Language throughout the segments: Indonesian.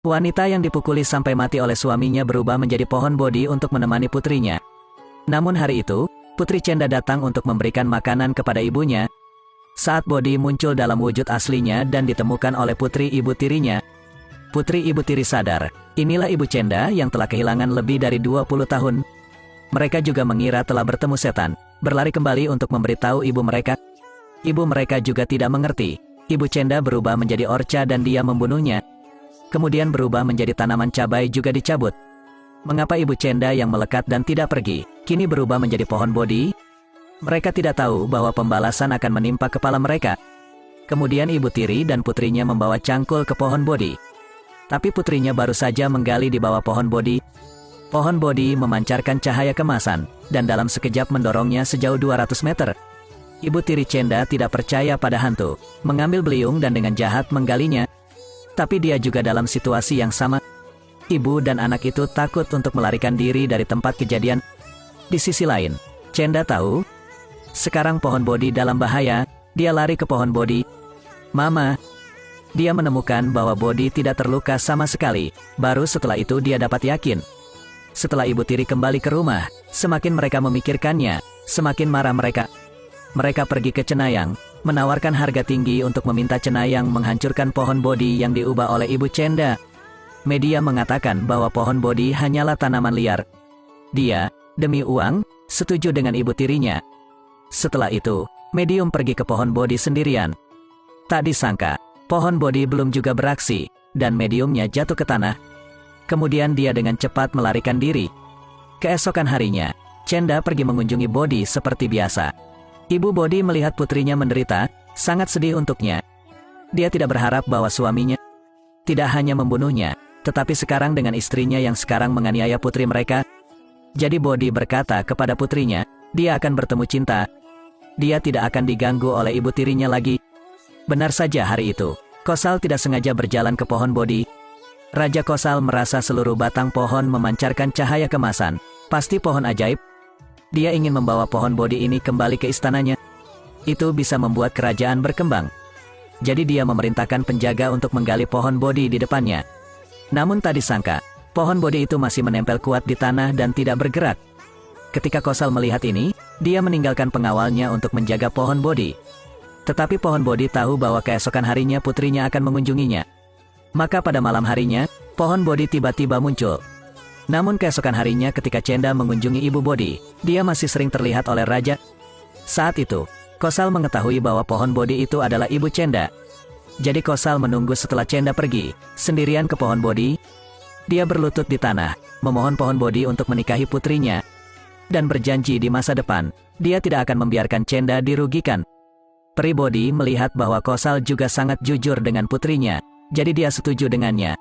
Wanita yang dipukuli sampai mati oleh suaminya berubah menjadi pohon Bodhi untuk menemani putrinya. Namun hari itu, Putri Chenda datang untuk memberikan makanan kepada ibunya. Saat Bodhi muncul dalam wujud aslinya dan ditemukan oleh putri ibu tirinya, putri ibu tiri sadar, inilah ibu Chenda yang telah kehilangan lebih dari 20 tahun. Mereka juga mengira telah bertemu setan, berlari kembali untuk memberitahu ibu mereka. Ibu mereka juga tidak mengerti. Ibu Chenda berubah menjadi orca dan dia membunuhnya. Kemudian berubah menjadi tanaman cabai juga dicabut. Mengapa ibu Chenda yang melekat dan tidak pergi, kini berubah menjadi pohon Bodhi? Mereka tidak tahu bahwa pembalasan akan menimpa kepala mereka. Kemudian ibu tiri dan putrinya membawa cangkul ke pohon Bodhi. Tapi putrinya baru saja menggali di bawah pohon Bodhi. Pohon Bodhi memancarkan cahaya kemasan, dan dalam sekejap mendorongnya sejauh 200 meter. Ibu tiri Chenda tidak percaya pada hantu, mengambil beliung dan dengan jahat menggalinya. Tapi dia juga dalam situasi yang sama. Ibu dan anak itu takut untuk melarikan diri dari tempat kejadian. Di sisi lain, Chenda tahu, sekarang pohon Bodhi dalam bahaya. Dia lari ke pohon Bodhi. Mama. Dia menemukan bahwa Bodhi tidak terluka sama sekali. Baru setelah itu dia dapat yakin. Setelah ibu tiri kembali ke rumah, semakin mereka memikirkannya, semakin marah mereka. Mereka pergi ke Cenayang, menawarkan harga tinggi untuk meminta Cenayang menghancurkan pohon Bodhi yang diubah oleh ibu Chenda. Media mengatakan bahwa pohon Bodhi hanyalah tanaman liar. Dia, demi uang, setuju dengan ibu tirinya. Setelah itu, medium pergi ke pohon Bodhi sendirian. Tak disangka, pohon Bodhi belum juga beraksi, dan mediumnya jatuh ke tanah. Kemudian dia dengan cepat melarikan diri. Keesokan harinya, Chenda pergi mengunjungi Bodhi seperti biasa. Ibu Bodhi melihat putrinya menderita, sangat sedih untuknya. Dia tidak berharap bahwa suaminya tidak hanya membunuhnya, tetapi sekarang dengan istrinya yang sekarang menganiaya putri mereka. Jadi Bodhi berkata kepada putrinya, dia akan bertemu cinta. Dia tidak akan diganggu oleh ibu tirinya lagi. Benar saja hari itu, Kosal tidak sengaja berjalan ke pohon Bodhi. Raja Kosal merasa seluruh batang pohon memancarkan cahaya kemasan. Pasti pohon ajaib. Dia ingin membawa pohon Bodhi ini kembali ke istananya. Itu bisa membuat kerajaan berkembang. Jadi dia memerintahkan penjaga untuk menggali pohon Bodhi di depannya. Namun tak disangka, pohon Bodhi itu masih menempel kuat di tanah dan tidak bergerak. Ketika Kosal melihat ini, dia meninggalkan pengawalnya untuk menjaga pohon Bodhi. Tetapi pohon Bodhi tahu bahwa keesokan harinya putrinya akan mengunjunginya. Maka pada malam harinya, pohon Bodhi tiba-tiba muncul. Namun keesokan harinya ketika Chenda mengunjungi ibu Bodhi, dia masih sering terlihat oleh raja. Saat itu, Kosal mengetahui bahwa pohon Bodhi itu adalah ibu Chenda. Jadi Kosal menunggu setelah Chenda pergi, sendirian ke pohon Bodhi. Dia berlutut di tanah, memohon pohon Bodhi untuk menikahi putrinya. Dan berjanji di masa depan, dia tidak akan membiarkan Chenda dirugikan. Peri Bodhi melihat bahwa Kosal juga sangat jujur dengan putrinya, jadi dia setuju dengannya.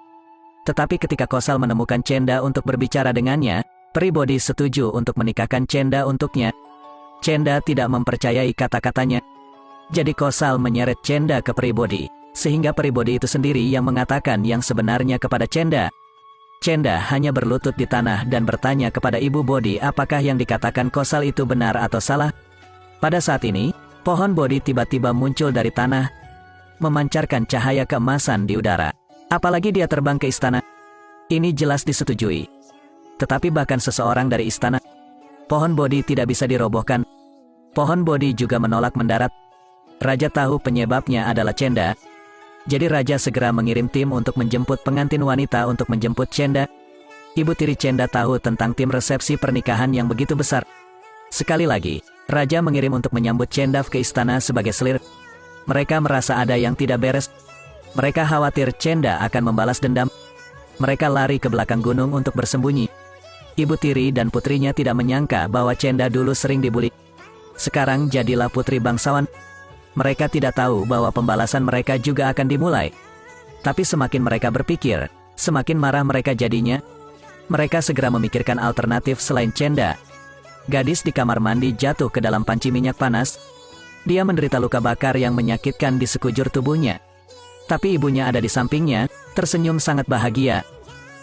Tetapi ketika Kosal menemukan Chenda untuk berbicara dengannya, Peri Bodhi setuju untuk menikahkan Chenda untuknya. Chenda tidak mempercayai kata-katanya. Jadi Kosal menyeret Chenda ke Peri Bodhi, sehingga Peri Bodhi itu sendiri yang mengatakan yang sebenarnya kepada Chenda. Chenda hanya berlutut di tanah dan bertanya kepada ibu Bodhi apakah yang dikatakan Kosal itu benar atau salah. Pada saat ini, pohon Bodhi tiba-tiba muncul dari tanah, memancarkan cahaya keemasan di udara. Apalagi dia terbang ke istana. Ini jelas disetujui. Tetapi bahkan seseorang dari istana, pohon Bodhi tidak bisa dirobohkan. Pohon Bodhi juga menolak mendarat. Raja tahu penyebabnya adalah Chenda. Jadi raja segera mengirim tim untuk menjemput pengantin wanita untuk menjemput Chenda. Ibu tiri Chenda tahu tentang tim resepsi pernikahan yang begitu besar. Sekali lagi, raja mengirim untuk menyambut Chenda ke istana sebagai selir. Mereka merasa ada yang tidak beres. Mereka khawatir Chenda akan membalas dendam. Mereka lari ke belakang gunung untuk bersembunyi. Ibu tiri dan putrinya tidak menyangka bahwa Chenda dulu sering dibuli. Sekarang jadilah putri bangsawan. Mereka tidak tahu bahwa pembalasan mereka juga akan dimulai. Tapi semakin mereka berpikir, semakin marah mereka jadinya. Mereka segera memikirkan alternatif selain Chenda. Gadis di kamar mandi jatuh ke dalam panci minyak panas. Dia menderita luka bakar yang menyakitkan di sekujur tubuhnya. Tapi ibunya ada di sampingnya, tersenyum sangat bahagia.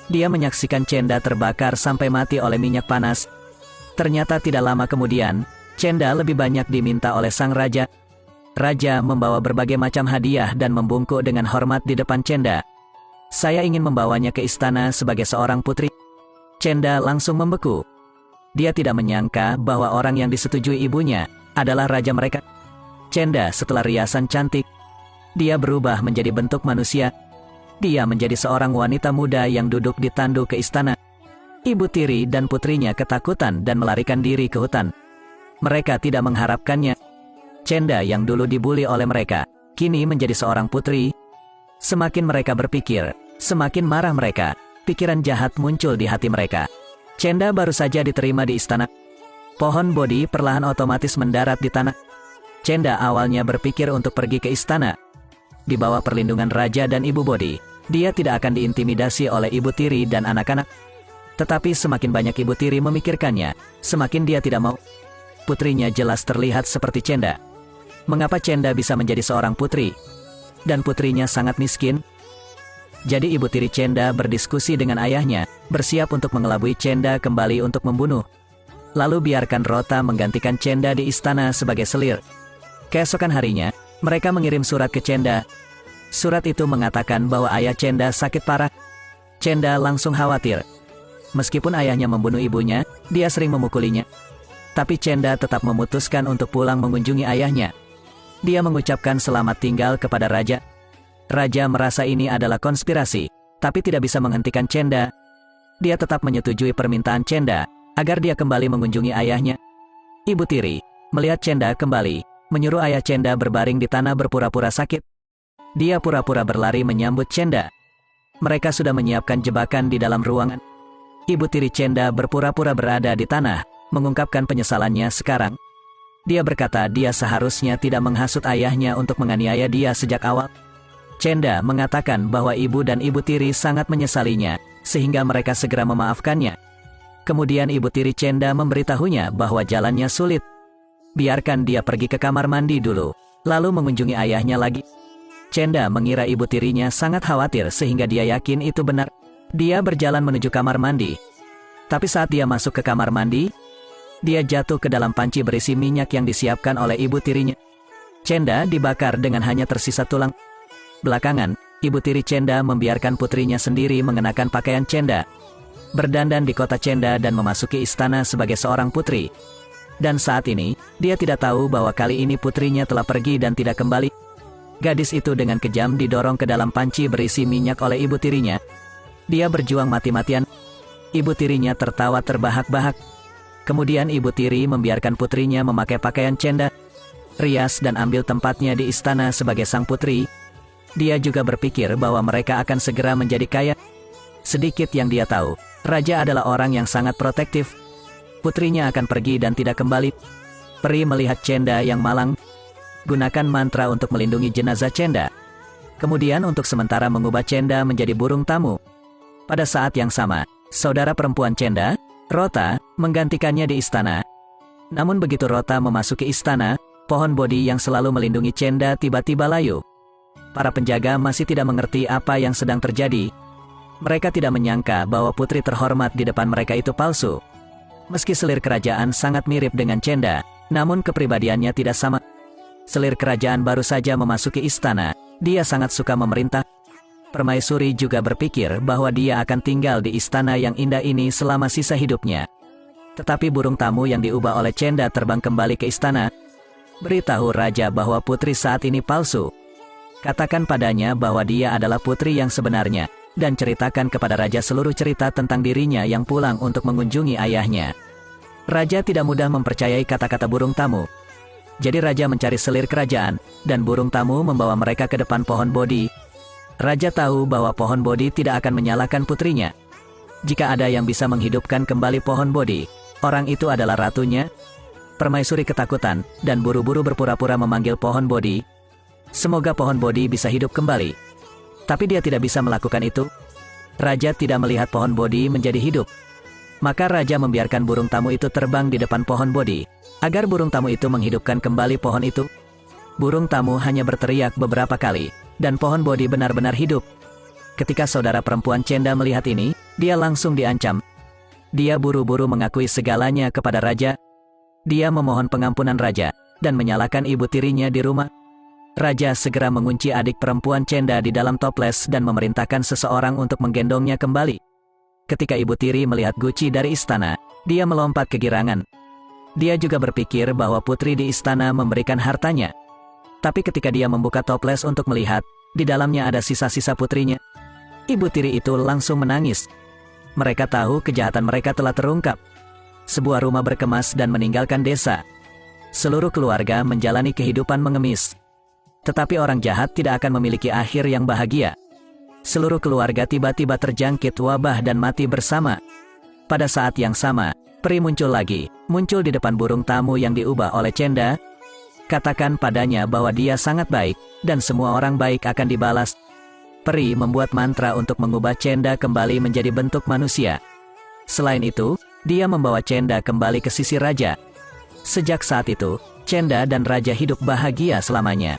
Dia menyaksikan Chenda terbakar sampai mati oleh minyak panas. Ternyata tidak lama kemudian, Chenda lebih banyak diminta oleh sang raja. Raja membawa berbagai macam hadiah dan membungkuk dengan hormat di depan Chenda. Saya ingin membawanya ke istana sebagai seorang putri. Chenda langsung membeku. Dia tidak menyangka bahwa orang yang disetujui ibunya adalah raja mereka. Chenda setelah riasan cantik, dia berubah menjadi bentuk manusia. Dia menjadi seorang wanita muda yang duduk di tanduk ke istana. Ibu tiri dan putrinya ketakutan dan melarikan diri ke hutan. Mereka tidak mengharapkannya. Chenda yang dulu dibuli oleh mereka, kini menjadi seorang putri. Semakin mereka berpikir, semakin marah mereka. Pikiran jahat muncul di hati mereka. Chenda baru saja diterima di istana. Pohon Bodhi perlahan otomatis mendarat di tanah. Chenda awalnya berpikir untuk pergi ke istana. Di bawah perlindungan raja dan ibu Bodhi, dia tidak akan diintimidasi oleh ibu tiri dan anak-anak. Tetapi semakin banyak ibu tiri memikirkannya, semakin dia tidak mau. Putrinya jelas terlihat seperti Chenda. Mengapa Chenda bisa menjadi seorang putri? Dan putrinya sangat miskin. Jadi ibu tiri Chenda berdiskusi dengan ayahnya, bersiap untuk mengelabui Chenda kembali untuk membunuh. Lalu biarkan Rota menggantikan Chenda di istana sebagai selir. Keesokan harinya, mereka mengirim surat ke Chenda. Surat itu mengatakan bahwa ayah Chenda sakit parah. Chenda langsung khawatir. Meskipun ayahnya membunuh ibunya, dia sering memukulinya. Tapi Chenda tetap memutuskan untuk pulang mengunjungi ayahnya. Dia mengucapkan selamat tinggal kepada raja. Raja merasa ini adalah konspirasi, tapi tidak bisa menghentikan Chenda. Dia tetap menyetujui permintaan Chenda, agar dia kembali mengunjungi ayahnya. Ibu tiri, melihat Chenda kembali, menyuruh ayah Chenda berbaring di tanah berpura-pura sakit. Dia pura-pura berlari menyambut Chenda. Mereka sudah menyiapkan jebakan di dalam ruangan. Ibu tiri Chenda berpura-pura berada di tanah, mengungkapkan penyesalannya sekarang. Dia berkata dia seharusnya tidak menghasut ayahnya untuk menganiaya dia sejak awal. Chenda mengatakan bahwa ibu dan ibu tiri sangat menyesalinya, sehingga mereka segera memaafkannya. Kemudian ibu tiri Chenda memberitahunya bahwa jalannya sulit. Biarkan dia pergi ke kamar mandi dulu, lalu mengunjungi ayahnya lagi. Chenda mengira ibu tirinya sangat khawatir sehingga dia yakin itu benar. Dia berjalan menuju kamar mandi. Tapi saat dia masuk ke kamar mandi, dia jatuh ke dalam panci berisi minyak yang disiapkan oleh ibu tirinya. Chenda dibakar dengan hanya tersisa tulang. Belakangan, ibu tiri Chenda membiarkan putrinya sendiri mengenakan pakaian Chenda, berdandan di kota Chenda dan memasuki istana sebagai seorang putri. Dan saat ini, dia tidak tahu bahwa kali ini putrinya telah pergi dan tidak kembali. Gadis itu dengan kejam didorong ke dalam panci berisi minyak oleh ibu tirinya. Dia berjuang mati-matian. Ibu tirinya tertawa terbahak-bahak. Kemudian ibu tiri membiarkan putrinya memakai pakaian Chenda, rias dan ambil tempatnya di istana sebagai sang putri. Dia juga berpikir bahwa mereka akan segera menjadi kaya. Sedikit yang dia tahu, raja adalah orang yang sangat protektif. Putrinya akan pergi dan tidak kembali. Peri melihat Chenda yang malang. Gunakan mantra untuk melindungi jenazah Chenda. Kemudian untuk sementara mengubah Chenda menjadi burung tamu. Pada saat yang sama, saudara perempuan Chenda, Rota, menggantikannya di istana. Namun begitu Rota memasuki istana, pohon Bodhi yang selalu melindungi Chenda tiba-tiba layu. Para penjaga masih tidak mengerti apa yang sedang terjadi. Mereka tidak menyangka bahwa putri terhormat di depan mereka itu palsu. Meski selir kerajaan sangat mirip dengan Chenda, namun kepribadiannya tidak sama. Selir kerajaan baru saja memasuki istana, dia sangat suka memerintah. Permaisuri juga berpikir bahwa dia akan tinggal di istana yang indah ini selama sisa hidupnya. Tetapi burung tamu yang diubah oleh Chenda terbang kembali ke istana. Beritahu raja bahwa putri saat ini palsu. Katakan padanya bahwa dia adalah putri yang sebenarnya, dan ceritakan kepada raja seluruh cerita tentang dirinya yang pulang untuk mengunjungi ayahnya. Raja tidak mudah mempercayai kata-kata burung tamu. Jadi raja mencari selir kerajaan, dan burung tamu membawa mereka ke depan pohon Bodhi. Raja tahu bahwa pohon Bodhi tidak akan menyalahkan putrinya. Jika ada yang bisa menghidupkan kembali pohon Bodhi, orang itu adalah ratunya. Permaisuri ketakutan, dan buru-buru berpura-pura memanggil pohon Bodhi. Semoga pohon Bodhi bisa hidup kembali. Tapi dia tidak bisa melakukan itu. Raja tidak melihat pohon Bodhi menjadi hidup. Maka raja membiarkan burung tamu itu terbang di depan pohon Bodhi, agar burung tamu itu menghidupkan kembali pohon itu. Burung tamu hanya berteriak beberapa kali, dan pohon Bodhi benar-benar hidup. Ketika saudara perempuan Chenda melihat ini, dia langsung diancam. Dia buru-buru mengakui segalanya kepada raja. Dia memohon pengampunan raja, dan menyalahkan ibu tirinya di rumah. Raja segera mengunci adik perempuan Chenda di dalam toples dan memerintahkan seseorang untuk menggendongnya kembali. Ketika Ibu Tiri melihat Guci dari istana, dia melompat kegirangan. Dia juga berpikir bahwa putri di istana memberikan hartanya. Tapi ketika dia membuka toples untuk melihat, di dalamnya ada sisa-sisa putrinya. Ibu Tiri itu langsung menangis. Mereka tahu kejahatan mereka telah terungkap. Sebuah rumah berkemas dan meninggalkan desa. Seluruh keluarga menjalani kehidupan mengemis. Tetapi orang jahat tidak akan memiliki akhir yang bahagia. Seluruh keluarga tiba-tiba terjangkit wabah dan mati bersama. Pada saat yang sama, peri muncul lagi, muncul di depan burung tamu yang diubah oleh Chenda. Katakan padanya bahwa dia sangat baik, dan semua orang baik akan dibalas. Peri membuat mantra untuk mengubah Chenda kembali menjadi bentuk manusia. Selain itu, dia membawa Chenda kembali ke sisi raja. Sejak saat itu, Chenda dan raja hidup bahagia selamanya.